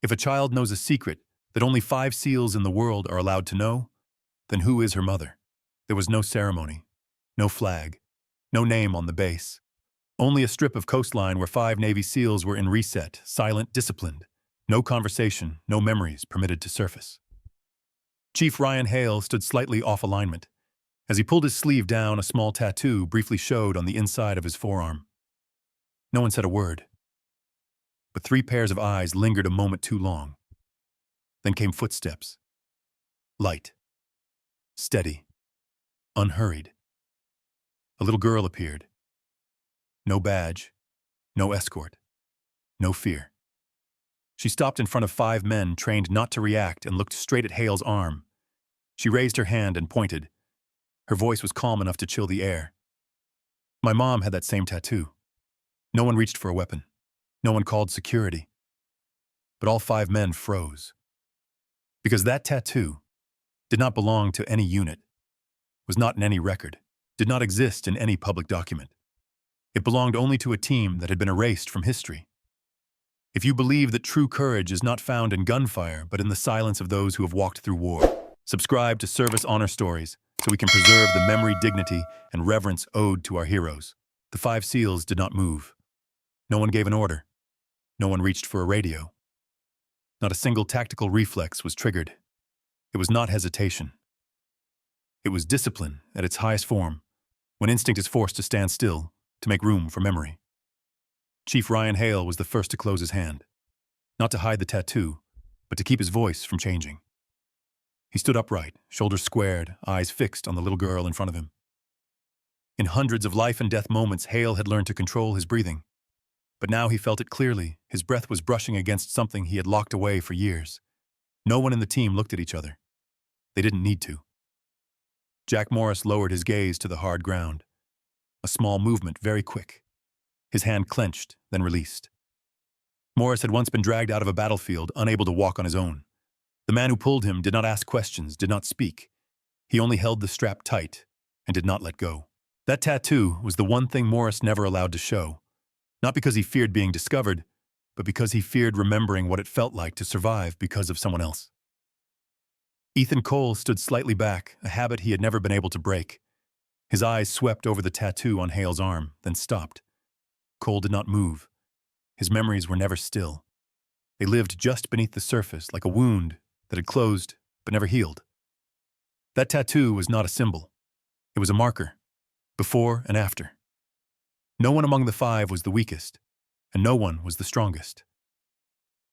If a child knows a secret that only 5 seals in the world are allowed to know, then who is her mother? There was no ceremony, no flag, no name on the base. Only a strip of coastline where 5 Navy SEALs were in reset, silent, disciplined. No conversation, no memories permitted to surface. Chief Ryan Hale stood slightly off alignment. As he pulled his sleeve down, a small tattoo briefly showed on the inside of his forearm. No one said a word, but 3 pairs of eyes lingered a moment too long. Then came footsteps. Light. Steady. Unhurried. A little girl appeared. No badge. No escort. No fear. She stopped in front of 5 men trained not to react and looked straight at Hale's arm. She raised her hand and pointed. Her voice was calm enough to chill the air. My mom had that same tattoo. No one reached for a weapon. No one called security. But all 5 men froze. Because that tattoo did not belong to any unit, was not in any record, did not exist in any public document. It belonged only to a team that had been erased from history. If you believe that true courage is not found in gunfire, but in the silence of those who have walked through war, subscribe to Service Honor Stories so we can preserve the memory, dignity, and reverence owed to our heroes. The 5 SEALs did not move. No one gave an order. No one reached for a radio. Not a single tactical reflex was triggered. It was not hesitation. It was discipline at its highest form, when instinct is forced to stand still to make room for memory. Chief Ryan Hale was the first to close his hand, not to hide the tattoo, but to keep his voice from changing. He stood upright, shoulders squared, eyes fixed on the little girl in front of him. In hundreds of life-and-death moments, Hale had learned to control his breathing. But now he felt it clearly. His breath was brushing against something he had locked away for years. No one in the team looked at each other. They didn't need to. Jack Morris lowered his gaze to the hard ground. A small movement, very quick. His hand clenched, then released. Morris had once been dragged out of a battlefield, unable to walk on his own. The man who pulled him did not ask questions, did not speak. He only held the strap tight and did not let go. That tattoo was the one thing Morris never allowed to show. Not because he feared being discovered, but because he feared remembering what it felt like to survive because of someone else. Ethan Cole stood slightly back, a habit he had never been able to break. His eyes swept over the tattoo on Hale's arm, then stopped. Cole did not move. His memories were never still. They lived just beneath the surface, like a wound that had closed but never healed. That tattoo was not a symbol. It was a marker, before and after. No one among the 5 was the weakest, and no one was the strongest.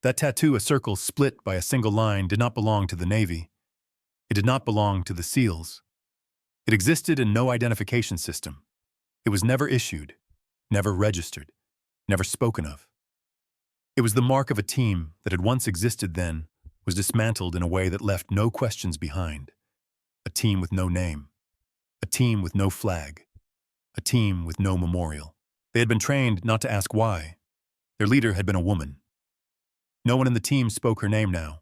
That tattoo, a circle split by a single line, did not belong to the Navy. It did not belong to the SEALs. It existed in no identification system. It was never issued, never registered, never spoken of. It was the mark of a team that had once existed then, was dismantled in a way that left no questions behind. A team with no name. A team with no flag. A team with no memorial. They had been trained not to ask why. Their leader had been a woman. No one in the team spoke her name now.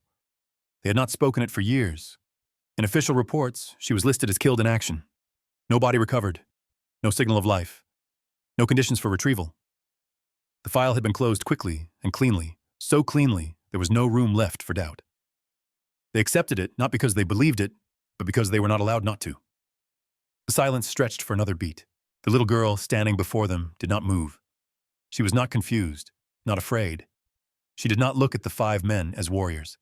They had not spoken it for years. In official reports, she was listed as killed in action. No body recovered. No signal of life. No conditions for retrieval. The file had been closed quickly and cleanly, so cleanly there was no room left for doubt. They accepted it not because they believed it, but because they were not allowed not to. The silence stretched for another beat. The little girl standing before them did not move. She was not confused, not afraid. She did not look at the 5 men as warriors.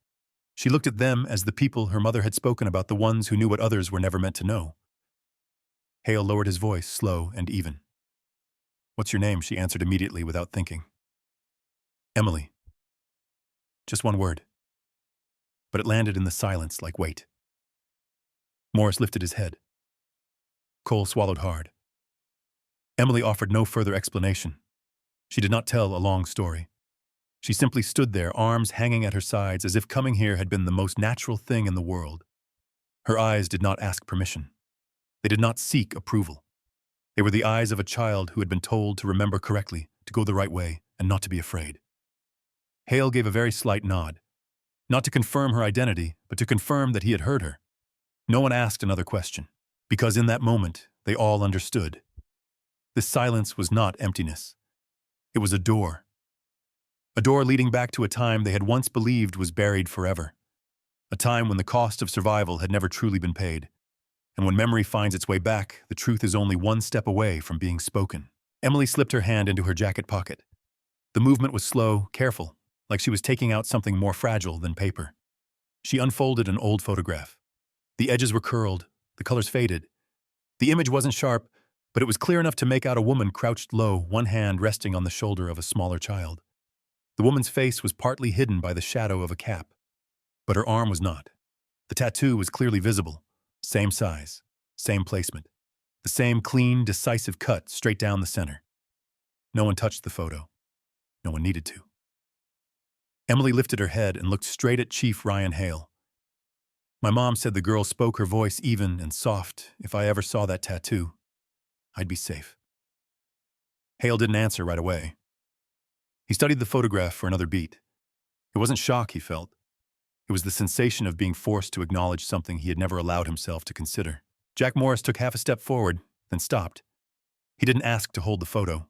She looked at them as the people her mother had spoken about, the ones who knew what others were never meant to know. Hale lowered his voice, slow and even. "What's your name?" she answered immediately without thinking. "Emily." Just one word. But it landed in the silence like weight. Morris lifted his head. Cole swallowed hard. Emily offered no further explanation. She did not tell a long story. She simply stood there, arms hanging at her sides, as if coming here had been the most natural thing in the world. Her eyes did not ask permission. They did not seek approval. They were the eyes of a child who had been told to remember correctly, to go the right way, and not to be afraid. Hale gave a very slight nod, not to confirm her identity, but to confirm that he had heard her. No one asked another question, because in that moment, they all understood. This silence was not emptiness. It was a door. A door leading back to a time they had once believed was buried forever. A time when the cost of survival had never truly been paid. And when memory finds its way back, the truth is only one step away from being spoken. Emily slipped her hand into her jacket pocket. The movement was slow, careful, like she was taking out something more fragile than paper. She unfolded an old photograph. The edges were curled, the colors faded. The image wasn't sharp, but it was clear enough to make out a woman crouched low, one hand resting on the shoulder of a smaller child. The woman's face was partly hidden by the shadow of a cap, but her arm was not. The tattoo was clearly visible, same size, same placement, the same clean, decisive cut straight down the center. No one touched the photo. No one needed to. Emily lifted her head and looked straight at Chief Ryan Hale. My mom said the girl spoke her voice even and soft. If I ever saw that tattoo, I'd be safe. Hale didn't answer right away. He studied the photograph for another beat. It wasn't shock he felt. It was the sensation of being forced to acknowledge something he had never allowed himself to consider. Jack Morris took half a step forward, then stopped. He didn't ask to hold the photo.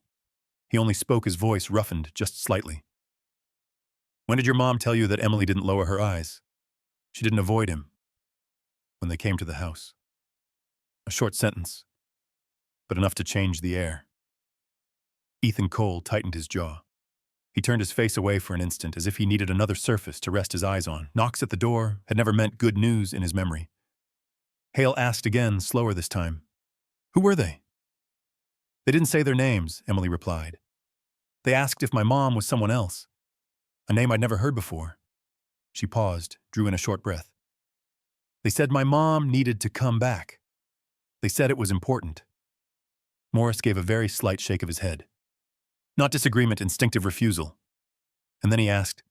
He only spoke, his voice roughened just slightly. When did your mom tell you that Emily didn't lower her eyes? She didn't avoid him. When they came to the house. A short sentence, but enough to change the air. Ethan Cole tightened his jaw. He turned his face away for an instant, as if he needed another surface to rest his eyes on. Knocks at the door had never meant good news in his memory. Hale asked again, slower this time. Who were they? They didn't say their names, Emily replied. They asked if my mom was someone else. A name I'd never heard before. She paused, drew in a short breath. They said my mom needed to come back. They said it was important. Morris gave a very slight shake of his head. Not disagreement, instinctive refusal. And then he asked.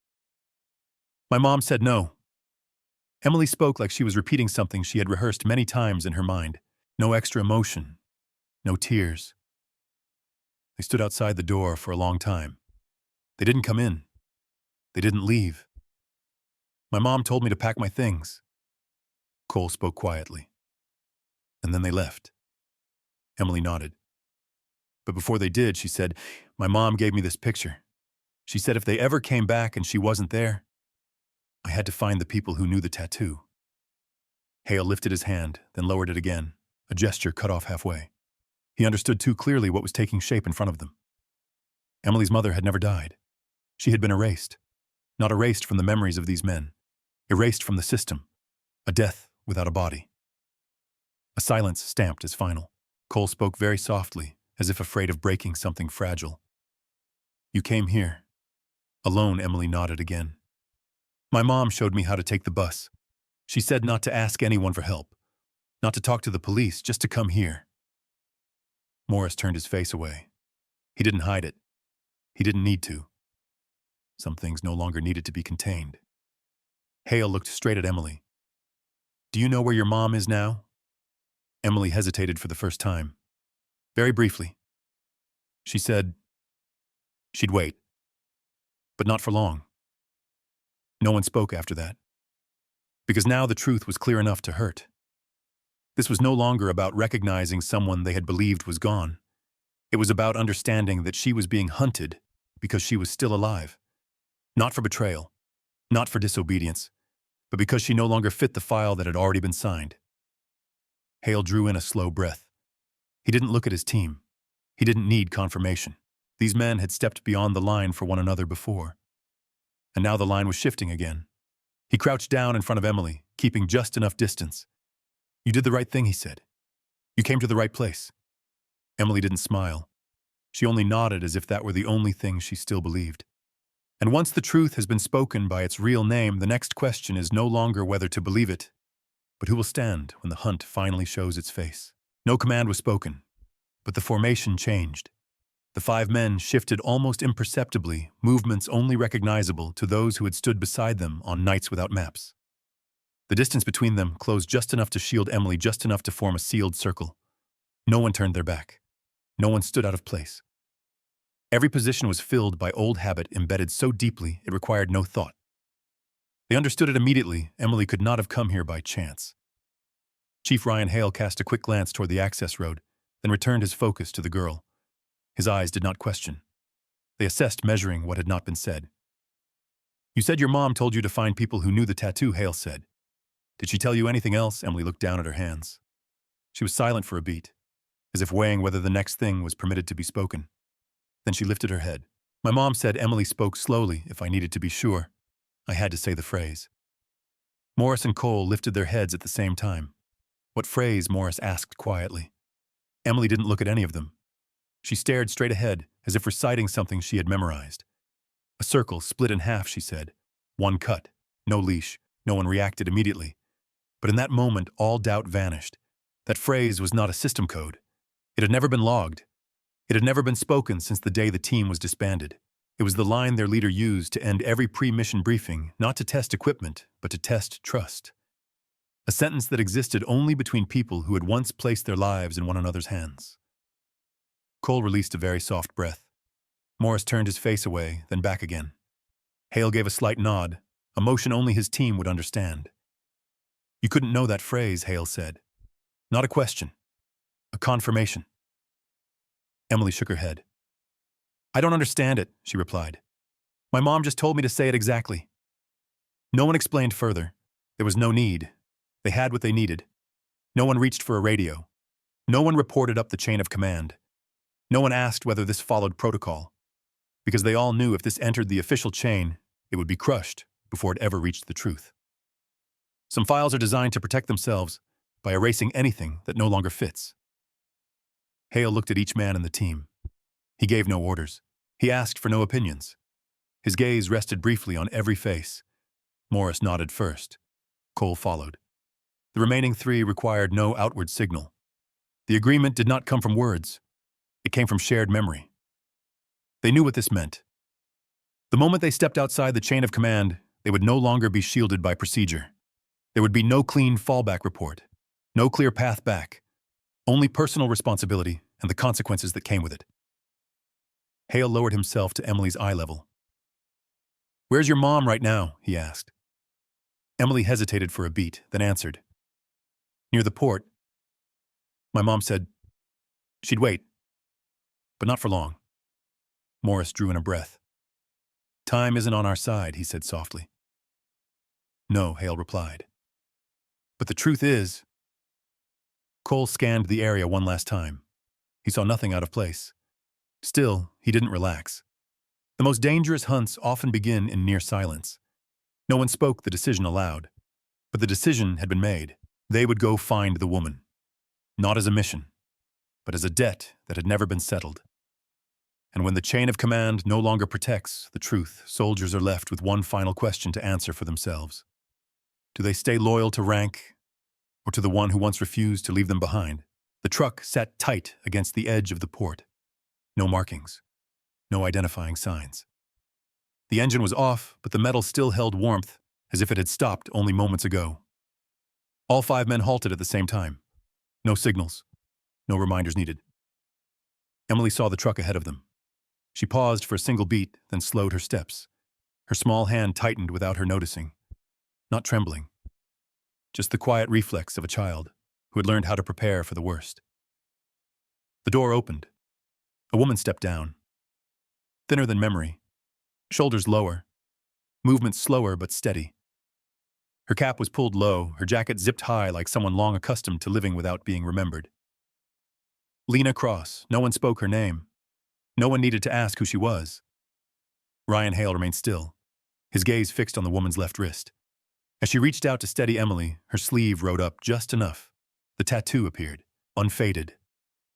My mom said no. Emily spoke like she was repeating something she had rehearsed many times in her mind. No extra emotion. No tears. They stood outside the door for a long time. They didn't come in. They didn't leave. My mom told me to pack my things. Cole spoke quietly. And then they left. Emily nodded. But before they did, she said, my mom gave me this picture. She said if they ever came back and she wasn't there, I had to find the people who knew the tattoo. Hale lifted his hand, then lowered it again, a gesture cut off halfway. He understood too clearly what was taking shape in front of them. Emily's mother had never died. She had been erased. Not erased from the memories of these men. Erased from the system. A death without a body. A silence stamped as final. Cole spoke very softly, as if afraid of breaking something fragile. You came here. Alone, Emily nodded again. My mom showed me how to take the bus. She said not to ask anyone for help. Not to talk to the police, just to come here. Morris turned his face away. He didn't hide it. He didn't need to. Some things no longer needed to be contained. Hale looked straight at Emily. Do you know where your mom is now? Emily hesitated for the first time. Very briefly. She said she'd wait. But not for long. No one spoke after that. Because now the truth was clear enough to hurt. This was no longer about recognizing someone they had believed was gone. It was about understanding that she was being hunted because she was still alive. Not for betrayal, not for disobedience, but because she no longer fit the file that had already been signed. Hale drew in a slow breath. He didn't look at his team. He didn't need confirmation. These men had stepped beyond the line for one another before. And now the line was shifting again. He crouched down in front of Emily, keeping just enough distance. You did the right thing, he said. You came to the right place. Emily didn't smile. She only nodded as if that were the only thing she still believed. And once the truth has been spoken by its real name, the next question is no longer whether to believe it, but who will stand when the hunt finally shows its face. No command was spoken, but the formation changed. The 5 men shifted almost imperceptibly, movements only recognizable to those who had stood beside them on nights without maps. The distance between them closed just enough to shield Emily, just enough to form a sealed circle. No one turned their back. No one stood out of place. Every position was filled by old habit embedded so deeply it required no thought. They understood it immediately. Emily could not have come here by chance. Chief Ryan Hale cast a quick glance toward the access road, then returned his focus to the girl. His eyes did not question. They assessed, measuring what had not been said. You said your mom told you to find people who knew the tattoo, Hale said. Did she tell you anything else? Emily looked down at her hands. She was silent for a beat, as if weighing whether the next thing was permitted to be spoken. Then she lifted her head. My mom said Emily spoke slowly if I needed to be sure. I had to say the phrase. Morris and Cole lifted their heads at the same time. What phrase? Morris asked quietly. Emily didn't look at any of them. She stared straight ahead, as if reciting something she had memorized. A circle split in half, she said. One cut, no leash, no one reacted immediately. But in that moment, all doubt vanished. That phrase was not a system code. It had never been logged. It had never been spoken since the day the team was disbanded. It was the line their leader used to end every pre-mission briefing, not to test equipment, but to test trust. A sentence that existed only between people who had once placed their lives in one another's hands. Cole released a very soft breath. Morris turned his face away, then back again. Hale gave a slight nod, a motion only his team would understand. You couldn't know that phrase, Hale said. Not a question. A confirmation. Emily shook her head. I don't understand it, she replied. My mom just told me to say it exactly. No one explained further. There was no need. They had what they needed. No one reached for a radio. No one reported up the chain of command. No one asked whether this followed protocol, because they all knew if this entered the official chain, it would be crushed before it ever reached the truth. Some files are designed to protect themselves by erasing anything that no longer fits. Hale looked at each man in the team. He gave no orders. He asked for no opinions. His gaze rested briefly on every face. Morris nodded first. Cole followed. The remaining three required no outward signal. The agreement did not come from words. It came from shared memory. They knew what this meant. The moment they stepped outside the chain of command, they would no longer be shielded by procedure. There would be no clean fallback report, no clear path back, only personal responsibility and the consequences that came with it. Hale lowered himself to Emily's eye level. Where's your mom right now? He asked. Emily hesitated for a beat, then answered. Near the port. My mom said she'd wait, but not for long. Morris drew in a breath. Time isn't on our side, he said softly. No, Hale replied. But the truth is... Cole scanned the area one last time. He saw nothing out of place. Still, he didn't relax. The most dangerous hunts often begin in near silence. No one spoke the decision aloud, but the decision had been made. They would go find the woman. Not as a mission, but as a debt that had never been settled. And when the chain of command no longer protects the truth, soldiers are left with one final question to answer for themselves. Do they stay loyal to rank, or to the one who once refused to leave them behind? The truck sat tight against the edge of the port. No markings, no identifying signs. The engine was off, but the metal still held warmth, as if it had stopped only moments ago. All 5 men halted at the same time. No signals, no reminders needed. Emily saw the truck ahead of them. She paused for a single beat, then slowed her steps. Her small hand tightened without her noticing. Not trembling, just the quiet reflex of a child who had learned how to prepare for the worst. The door opened. A woman stepped down. Thinner than memory, shoulders lower, movement slower but steady. Her cap was pulled low, her jacket zipped high like someone long accustomed to living without being remembered. Lena Cross. No one spoke her name. No one needed to ask who she was. Ryan Hale remained still, his gaze fixed on the woman's left wrist. As she reached out to steady Emily, her sleeve rode up just enough. The tattoo appeared, unfaded,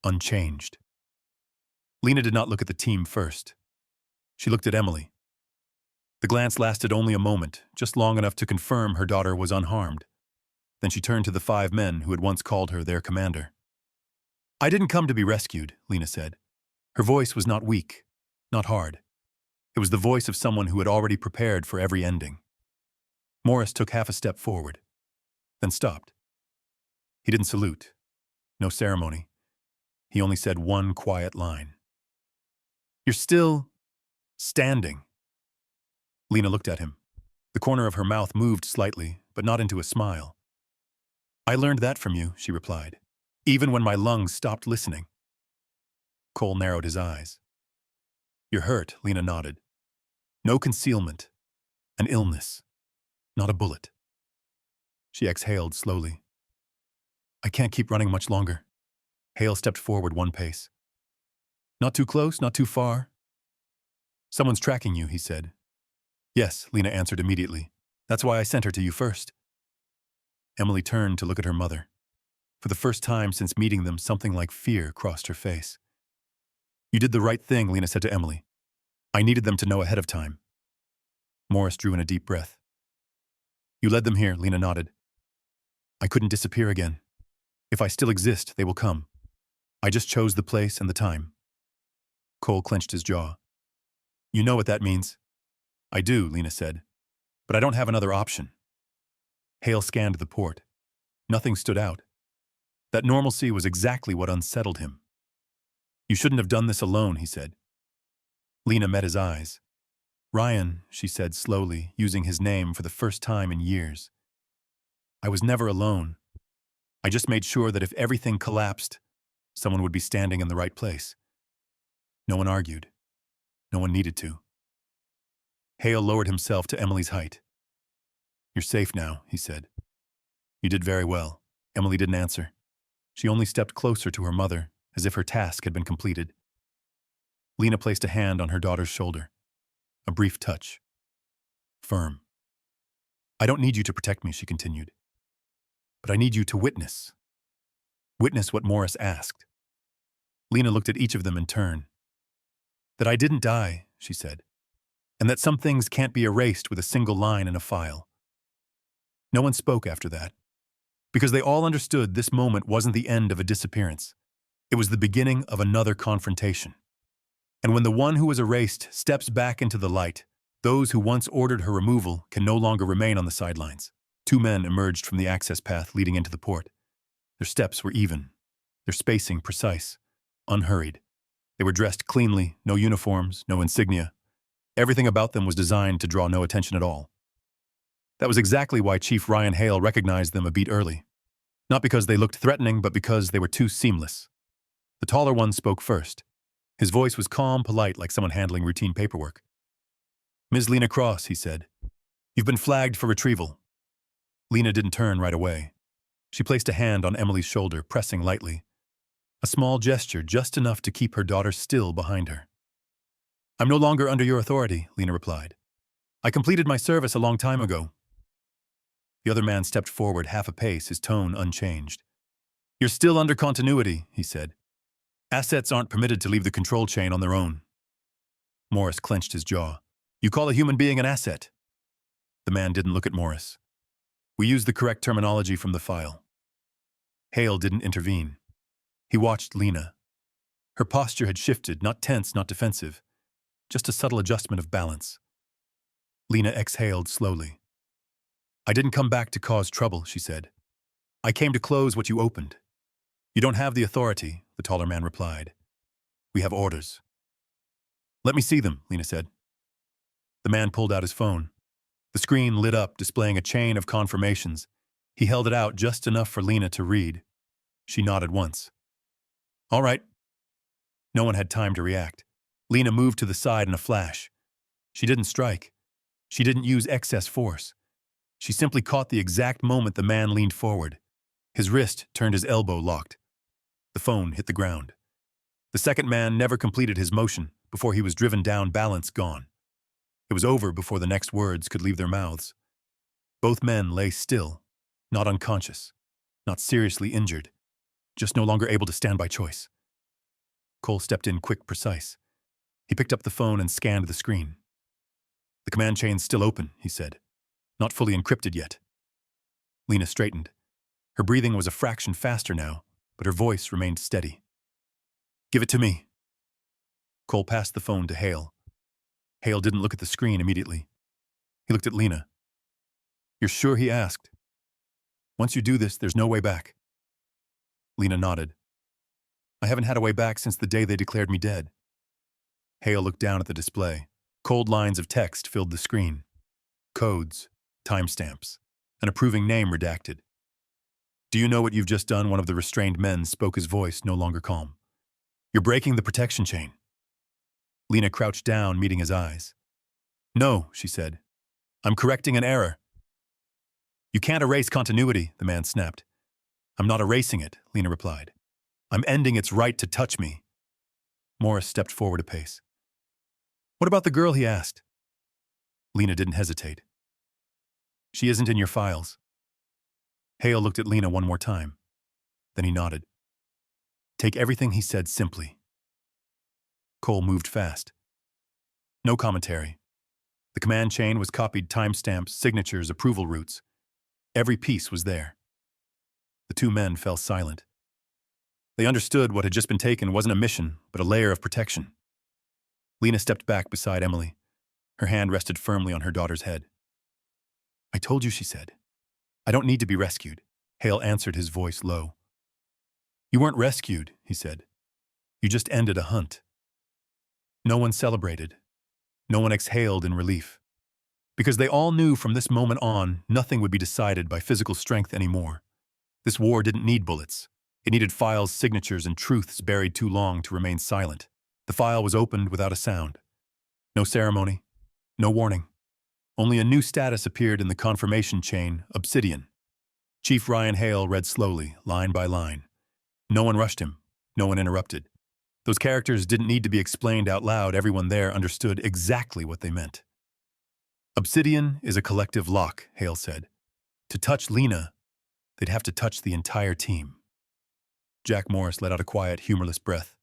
unchanged. Lena did not look at the team first. She looked at Emily. The glance lasted only a moment, just long enough to confirm her daughter was unharmed. Then she turned to the 5 men who had once called her their commander. I didn't come to be rescued, Lena said. Her voice was not weak, not hard. It was the voice of someone who had already prepared for every ending. Morris took half a step forward, then stopped. He didn't salute. No ceremony. He only said one quiet line. You're still standing. Lena looked at him. The corner of her mouth moved slightly, but not into a smile. I learned that from you, she replied, even when my lungs stopped listening. Cole narrowed his eyes. You're hurt, Lena nodded. No concealment. An illness, not a bullet. She exhaled slowly. I can't keep running much longer. Hale stepped forward one pace. Not too close, not too far. Someone's tracking you, he said. Yes, Lena answered immediately. That's why I sent her to you first. Emily turned to look at her mother. For the first time since meeting them, something like fear crossed her face. You did the right thing, Lena said to Emily. I needed them to know ahead of time. Morris drew in a deep breath. You led them here, Lena nodded. I couldn't disappear again. If I still exist, they will come. I just chose the place and the time. Cole clenched his jaw. You know what that means? I do, Lena said. But I don't have another option. Hale scanned the port. Nothing stood out. That normalcy was exactly what unsettled him. You shouldn't have done this alone, he said. Lena met his eyes. Ryan, she said slowly, using his name for the first time in years. I was never alone. I just made sure that if everything collapsed, someone would be standing in the right place. No one argued. No one needed to. Hale lowered himself to Emily's height. You're safe now, he said. You did very well. Emily didn't answer. She only stepped closer to her mother, as if her task had been completed. Lena placed a hand on her daughter's shoulder. A brief touch. Firm. I don't need you to protect me, she continued. But I need you to witness. Witness what Morris asked. Lena looked at each of them in turn. That I didn't die, she said, and that some things can't be erased with a single line in a file. No one spoke after that, because they all understood this moment wasn't the end of a disappearance. It was the beginning of another confrontation. And when the one who was erased steps back into the light, those who once ordered her removal can no longer remain on the sidelines. Two men emerged from the access path leading into the port. Their steps were even, their spacing precise, unhurried. They were dressed cleanly, no uniforms, no insignia. Everything about them was designed to draw no attention at all. That was exactly why Chief Ryan Hale recognized them a beat early. Not because they looked threatening, but because they were too seamless. The taller one spoke first. His voice was calm, polite, like someone handling routine paperwork. Ms. Lena Cross, he said. You've been flagged for retrieval. Lena didn't turn right away. She placed a hand on Emily's shoulder, pressing lightly. A small gesture, just enough to keep her daughter still behind her. I'm no longer under your authority, Lena replied. I completed my service a long time ago. The other man stepped forward half a pace, his tone unchanged. You're still under continuity, he said. Assets aren't permitted to leave the control chain on their own. Morris clenched his jaw. You call a human being an asset? The man didn't look at Morris. We used the correct terminology from the file. Hale didn't intervene. He watched Lena. Her posture had shifted, not tense, not defensive, just a subtle adjustment of balance. Lena exhaled slowly. I didn't come back to cause trouble, she said. I came to close what you opened. You don't have the authority, the taller man replied. We have orders. Let me see them, Lena said. The man pulled out his phone. The screen lit up, displaying a chain of confirmations. He held it out just enough for Lena to read. She nodded once. All right. No one had time to react. Lena moved to the side in a flash. She didn't strike. She didn't use excess force. She simply caught the exact moment the man leaned forward. His wrist turned, his elbow locked. The phone hit the ground. The second man never completed his motion before he was driven down, balance gone. It was over before the next words could leave their mouths. Both men lay still, not unconscious, not seriously injured, just no longer able to stand by choice. Cole stepped in quick, precise. He picked up the phone and scanned the screen. The command chain's still open, he said. Not fully encrypted yet. Lena straightened. Her breathing was a fraction faster now, but her voice remained steady. Give it to me. Cole passed the phone to Hale. Hale didn't look at the screen immediately. He looked at Lena. You're sure, he asked. Once you do this, there's no way back. Lena nodded. I haven't had a way back since the day they declared me dead. Hale looked down at the display. Cold lines of text filled the screen. Codes, timestamps, an approving name redacted. Do you know what you've just done? One of the restrained men spoke, his voice no longer calm. You're breaking the protection chain. Lena crouched down, meeting his eyes. No, she said. I'm correcting an error. You can't erase continuity, the man snapped. I'm not erasing it, Lena replied. I'm ending its right to touch me. Morris stepped forward a pace. What about the girl, he asked. Lena didn't hesitate. She isn't in your files. Hale looked at Lena one more time. Then he nodded. Take everything he said simply. Cole moved fast. No commentary. The command chain was copied timestamps, signatures, approval routes. Every piece was there. The two men fell silent. They understood what had just been taken wasn't a mission, but a layer of protection. Lena stepped back beside Emily. Her hand rested firmly on her daughter's head. I told you, she said. I don't need to be rescued. Hale answered, his voice low. You weren't rescued, he said. You just ended a hunt. No one celebrated. No one exhaled in relief. Because they all knew from this moment on, nothing would be decided by physical strength anymore. This war didn't need bullets. It needed files, signatures, and truths buried too long to remain silent. The file was opened without a sound. No ceremony. No warning. Only a new status appeared in the confirmation chain, Obsidian. Chief Ryan Hale read slowly, line by line. No one rushed him. No one interrupted. Those characters didn't need to be explained out loud. Everyone there understood exactly what they meant. Obsidian is a collective lock, Hale said. To touch Lena, they'd have to touch the entire team. Jack Morris let out a quiet, humorless breath.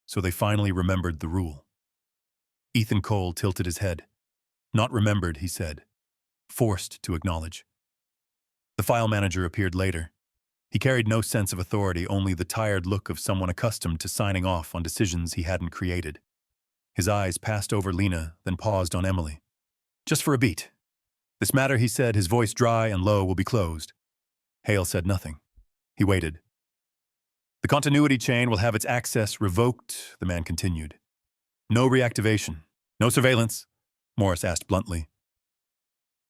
So they finally remembered the rule. Ethan Cole tilted his head. Not remembered, he said. Forced to acknowledge. The file manager appeared later. He carried no sense of authority, only the tired look of someone accustomed to signing off on decisions he hadn't created. His eyes passed over Lena, then paused on Emily. Just for a beat. This matter, he said, his voice dry and low, will be closed. Hale said nothing. He waited. The continuity chain will have its access revoked, the man continued. No reactivation. No surveillance, Morris asked bluntly.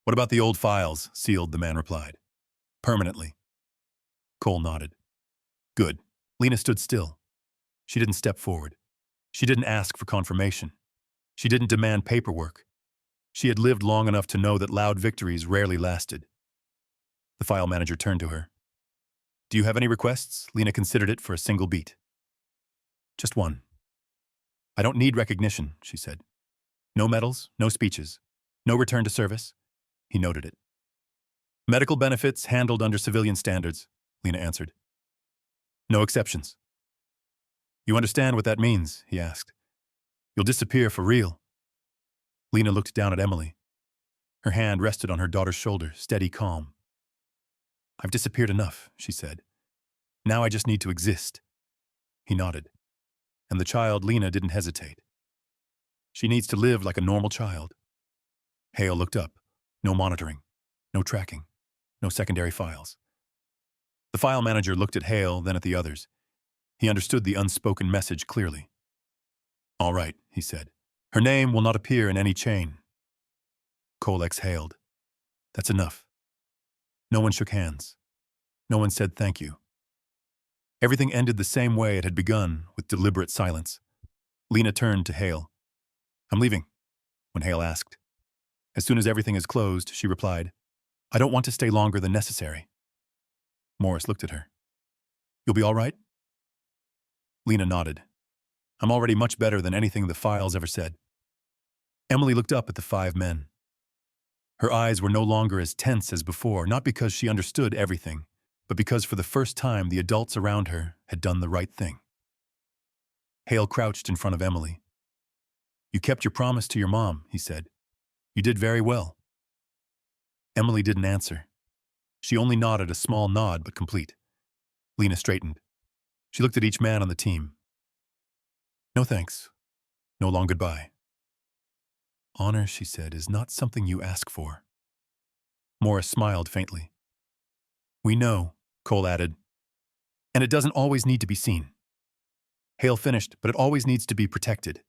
What about the old files? Sealed, the man replied. Permanently. Cole nodded. Good. Lena stood still. She didn't step forward. She didn't ask for confirmation. She didn't demand paperwork. She had lived long enough to know that loud victories rarely lasted. The file manager turned to her. Do you have any requests? Lena considered it for a single beat. Just one. I don't need recognition, she said. No medals, no speeches, no return to service. He noted it. Medical benefits handled under civilian standards, Lena answered. No exceptions. You understand what that means? He asked. You'll disappear for real. Lena looked down at Emily. Her hand rested on her daughter's shoulder, steady, calm. I've disappeared enough, she said. Now I just need to exist. He nodded. And the child, Lena, didn't hesitate. She needs to live like a normal child. Hale looked up. No monitoring. No tracking. No secondary files. The file manager looked at Hale, then at the others. He understood the unspoken message clearly. All right, he said. Her name will not appear in any chain. Cole exhaled. That's enough. No one shook hands. No one said thank you. Everything ended the same way it had begun, with deliberate silence. Lena turned to Hale. I'm leaving, when Hale asked. As soon as everything is closed, she replied, I don't want to stay longer than necessary. Morris looked at her. You'll be all right? Lena nodded. I'm already much better than anything the files ever said. Emily looked up at the five men. Her eyes were no longer as tense as before, not because she understood everything, but because for the first time the adults around her had done the right thing. Hale crouched in front of Emily. You kept your promise to your mom, he said. You did very well. Emily didn't answer. She only nodded, a small nod, but complete. Lena straightened. She looked at each man on the team. No thanks. No long goodbye. Honor, she said, is not something you ask for. Morris smiled faintly. We know, Cole added. And it doesn't always need to be seen. Hale finished, but it always needs to be protected.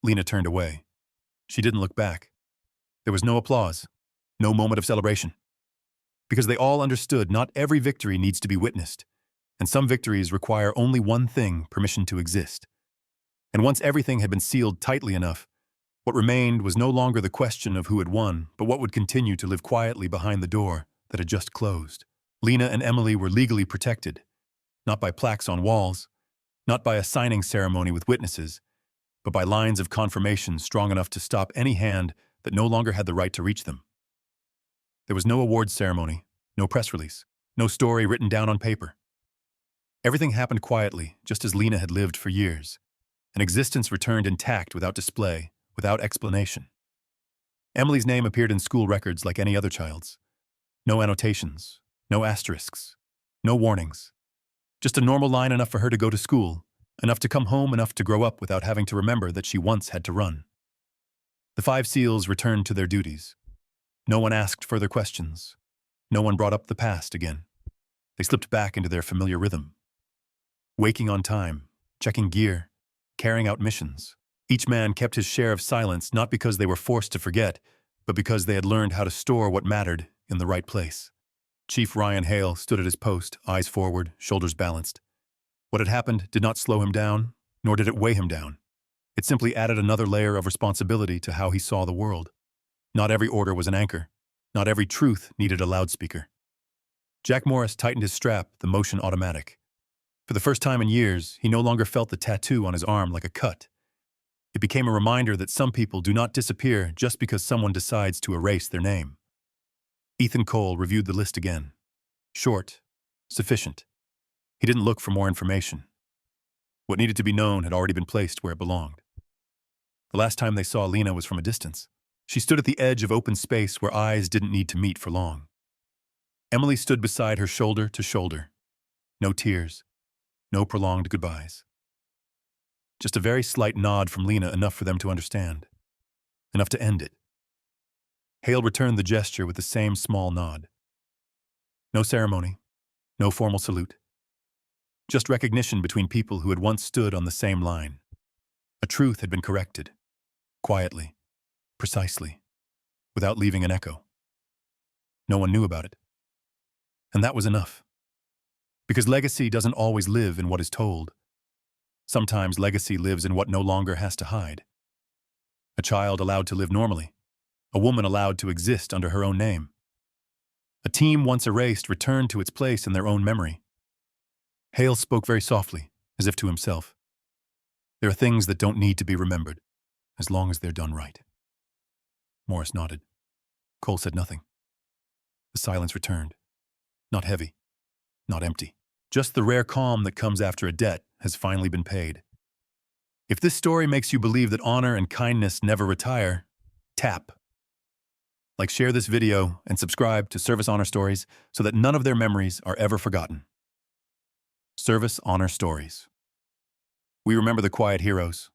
Lena turned away. She didn't look back. There was no applause, no moment of celebration. Because they all understood not every victory needs to be witnessed, and some victories require only one thing, permission to exist. And once everything had been sealed tightly enough, What remained was no longer the question of who had won, but what would continue to live quietly behind the door that had just closed. Lena and Emily were legally protected, not by plaques on walls, not by a signing ceremony with witnesses, but by lines of confirmation strong enough to stop any hand that no longer had the right to reach them. There was no awards ceremony, no press release, no story written down on paper. Everything happened quietly, just as Lena had lived for years. An existence returned intact without display, without explanation. Emily's name appeared in school records like any other child's. No annotations, no asterisks, no warnings. Just a normal line enough for her to go to school, enough to come home, enough to grow up without having to remember that she once had to run. The 5 SEALs returned to their duties. No one asked further questions. No one brought up the past again. They slipped back into their familiar rhythm. Waking on time, checking gear, carrying out missions. Each man kept his share of silence not because they were forced to forget, but because they had learned how to store what mattered in the right place. Chief Ryan Hale stood at his post, eyes forward, shoulders balanced. What had happened did not slow him down, nor did it weigh him down. It simply added another layer of responsibility to how he saw the world. Not every order was an anchor. Not every truth needed a loudspeaker. Jack Morris tightened his strap, the motion automatic. For the first time in years, he no longer felt the tattoo on his arm like a cut. It became a reminder that some people do not disappear just because someone decides to erase their name. Ethan Cole reviewed the list again. Short, sufficient. He didn't look for more information. What needed to be known had already been placed where it belonged. The last time they saw Lena was from a distance. She stood at the edge of open space where eyes didn't need to meet for long. Emily stood beside her shoulder to shoulder. No tears, no prolonged goodbyes. Just a very slight nod from Lena, enough for them to understand. Enough to end it. Hale returned the gesture with the same small nod. No ceremony, no formal salute. Just recognition between people who had once stood on the same line. A truth had been corrected. Quietly. Precisely. Without leaving an echo. No one knew about it. And that was enough. Because legacy doesn't always live in what is told. Sometimes legacy lives in what no longer has to hide. A child allowed to live normally. A woman allowed to exist under her own name. A team once erased returned to its place in their own memory. Hale spoke very softly, as if to himself. There are things that don't need to be remembered, as long as they're done right. Morris nodded. Cole said nothing. The silence returned. Not heavy, not empty. Just the rare calm that comes after a debt has finally been paid. If this story makes you believe that honor and kindness never retire, tap. Like, share this video and subscribe to Service Honor Stories so that none of their memories are ever forgotten. Service Honor Stories. We remember the quiet heroes,